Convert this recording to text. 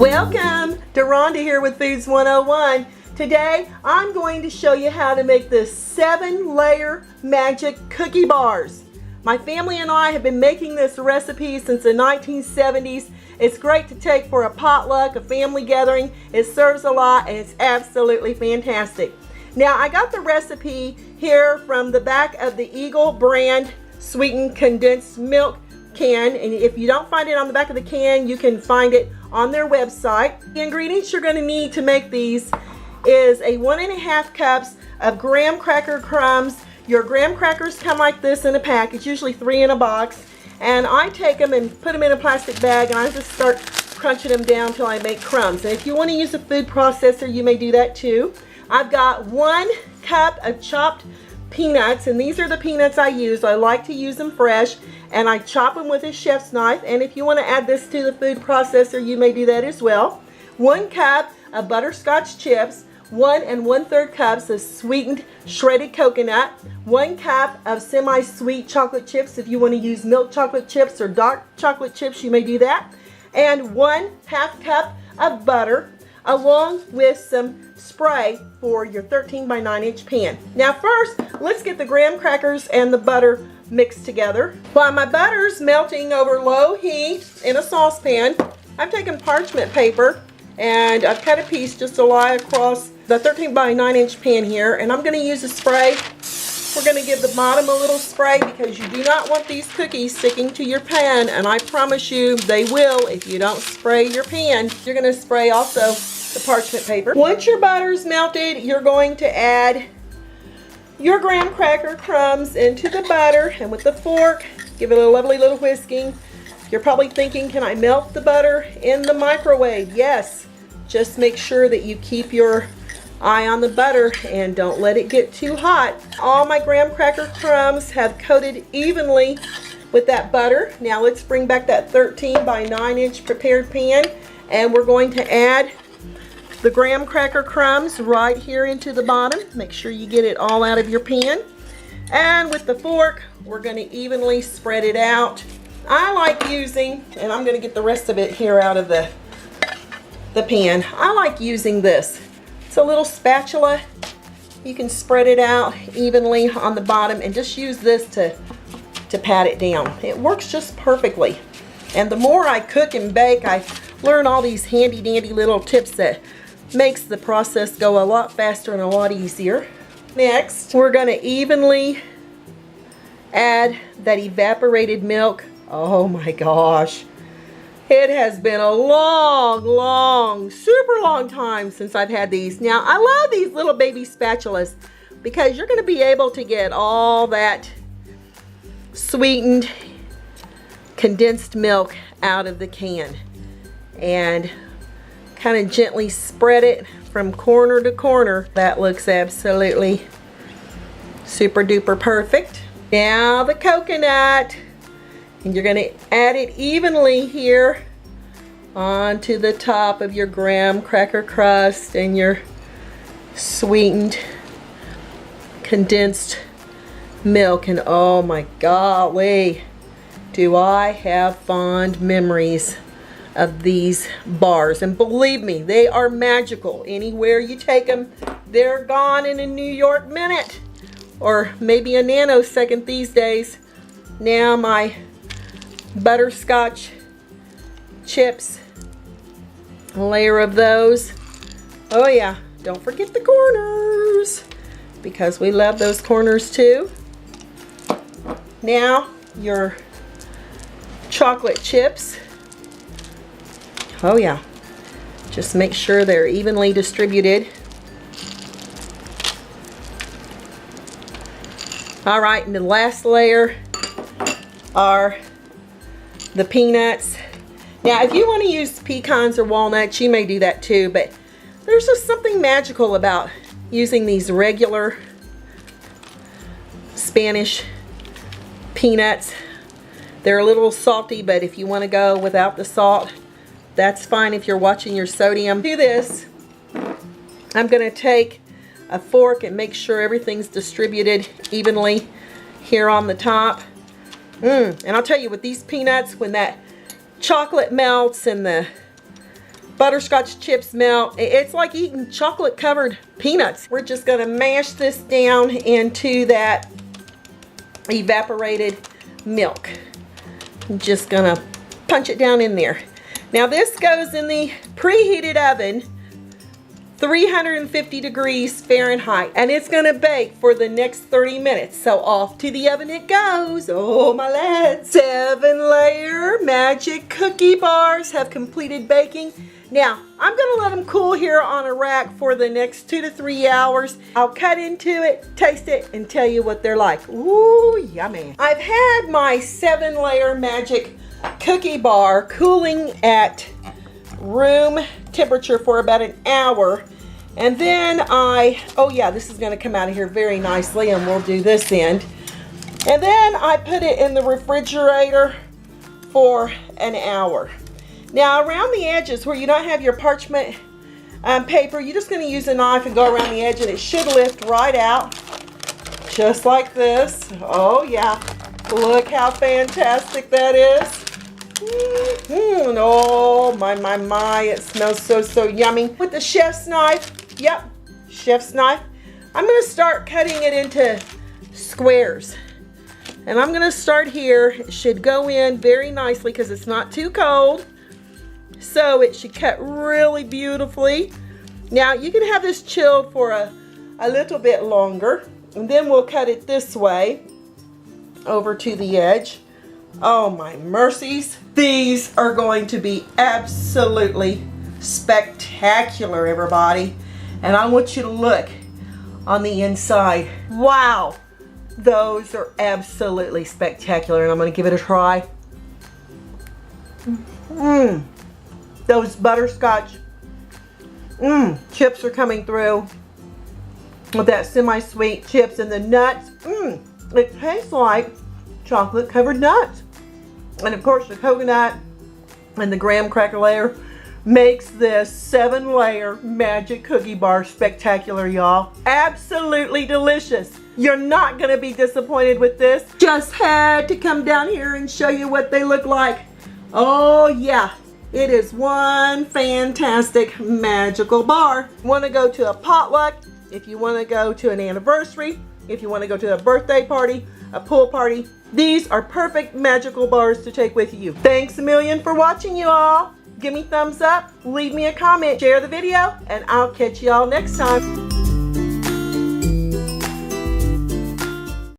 Welcome to Rhonda here with Foods 101. Today I'm going to show you how to make the 7-layer magic cookie bars. My family and I have been making this recipe since the 1970s. It's great to take for a potluck, a family gathering. It serves a lot and it's absolutely fantastic. Now I got the recipe here from the back of the Eagle brand sweetened condensed milk can, and if you don't find it on the back of the can, you can find it on their website. The ingredients you're going to need to make these is a 1.5 cups of graham cracker crumbs. Your graham crackers come like this in a pack. It's usually 3 in a box, and I take them and put them in a plastic bag, and I just start crunching them down until I make crumbs. And if you want to use a food processor, you may do that too. I've got 1 cup of chopped peanuts, and these are the peanuts I use. I like to use them fresh, and I chop them with a chef's knife. And if you want to add this to the food processor, you may do that as well. 1 cup of butterscotch chips, 1 1/3 cups of sweetened shredded coconut, 1 cup of semi-sweet chocolate chips. If you want to use milk chocolate chips or dark chocolate chips, you may do that. And 1/2 cup of butter, along with some spray for your 13 by 9 inch pan. Now first, let's get the graham crackers and the butter mixed together. While my butter's melting over low heat in a saucepan, I've taken parchment paper and I've cut a piece just to lie across the 13 by 9 inch pan here, and I'm going to use a spray. We're going to give the bottom a little spray because you do not want these cookies sticking to your pan, and I promise you they will if you don't spray your pan. You're going to spray also the parchment paper. Once your butter's melted, you're going to add your graham cracker crumbs into the butter, and with the fork, give it a lovely little whisking. You're probably thinking, can I melt the butter in the microwave? Yes, just make sure that you keep your eye on the butter and don't let it get too hot. All my graham cracker crumbs have coated evenly with that butter. Now let's bring back that 13 by 9 inch prepared pan, and we're going to add the graham cracker crumbs right here into the bottom. Make sure you get it all out of your pan. And with the fork, we're going to evenly spread it out. I like using, and I'm going to get the rest of it here out of the pan. I like using this. It's a little spatula. You can spread it out evenly on the bottom and just use this to pat it down. It works just perfectly. And the more I cook and bake, I learn all these handy dandy little tips that makes the process go a lot faster and a lot easier. Next, we're going to evenly add that evaporated milk. Oh my gosh. It has been a long, super long time since I've had these. Now, I love these little baby spatulas because you're going to be able to get all that sweetened condensed milk out of the can and kind of gently spread it from corner to corner. That looks absolutely super duper perfect. Now the coconut, and you're going to add it evenly here onto the top of your graham cracker crust and your sweetened condensed milk. And oh my golly, do I have fond memories of these bars. And believe me, they are magical. Anywhere you take them, they're gone in a New York minute, or maybe a nanosecond these days. Now my butterscotch chips, a layer of those. Oh yeah, don't forget the corners because we love those corners too. Now your chocolate chips. Oh yeah, just make sure they're evenly distributed. All right, and the last layer are the peanuts. Now, if you want to use pecans or walnuts, you may do that too, but there's just something magical about using these regular Spanish peanuts. They're a little salty, but if you want to go without the salt, that's fine if you're watching your sodium. Do this. I'm going to take a fork and make sure everything's distributed evenly here on the top. And I'll tell you, with these peanuts, when that chocolate melts and the butterscotch chips melt. It's like eating chocolate covered peanuts. We're just gonna mash this down into that evaporated milk. I'm just gonna punch it down in there. Now this goes in the preheated oven, 350 degrees Fahrenheit, and it's gonna bake for the next 30 minutes. So off to the oven it goes. Oh my lads. 7-layer magic cookie bars have completed baking. Now, I'm gonna let them cool here on a rack for the next 2 to 3 hours. I'll cut into it, taste it, and tell you what they're like. Ooh, yummy. I've had my 7-layer magic cookie bar cooling at room temperature for about an hour. And then oh yeah, this is gonna come out of here very nicely, and we'll do this end. And then I put it in the refrigerator for an hour. Now around the edges where you don't have your parchment paper, you're just gonna use a knife and go around the edge, and it should lift right out, just like this. Oh yeah, look how fantastic that is. Oh my, it smells so yummy. With the chef's knife, yep, chef's knife, I'm gonna start cutting it into squares. And I'm gonna start here. It should go in very nicely because it's not too cold. So it should cut really beautifully. Now you can have this chilled for a little bit longer, and then we'll cut it this way over to the edge. Oh my mercies. These are going to be absolutely spectacular, everybody. And I want you to look on the inside. Wow, those are absolutely spectacular, and I'm gonna give it a try. Those butterscotch chips are coming through with that semi-sweet chips, and the nuts. It tastes like chocolate covered nuts. And of course the coconut and the graham cracker layer makes this 7-layer magic cookie bar spectacular, y'all. Absolutely delicious. You're not gonna be disappointed with this. Just had to come down here and show you what they look like. Oh yeah, it is one fantastic magical bar. Want to go to a potluck, if you want to go to an anniversary, if you want to go to a birthday party, a pool party, these are perfect magical bars to take with you. Thanks a million for watching, you all. Give me thumbs up, leave me a comment, share the video, and I'll catch you all next time.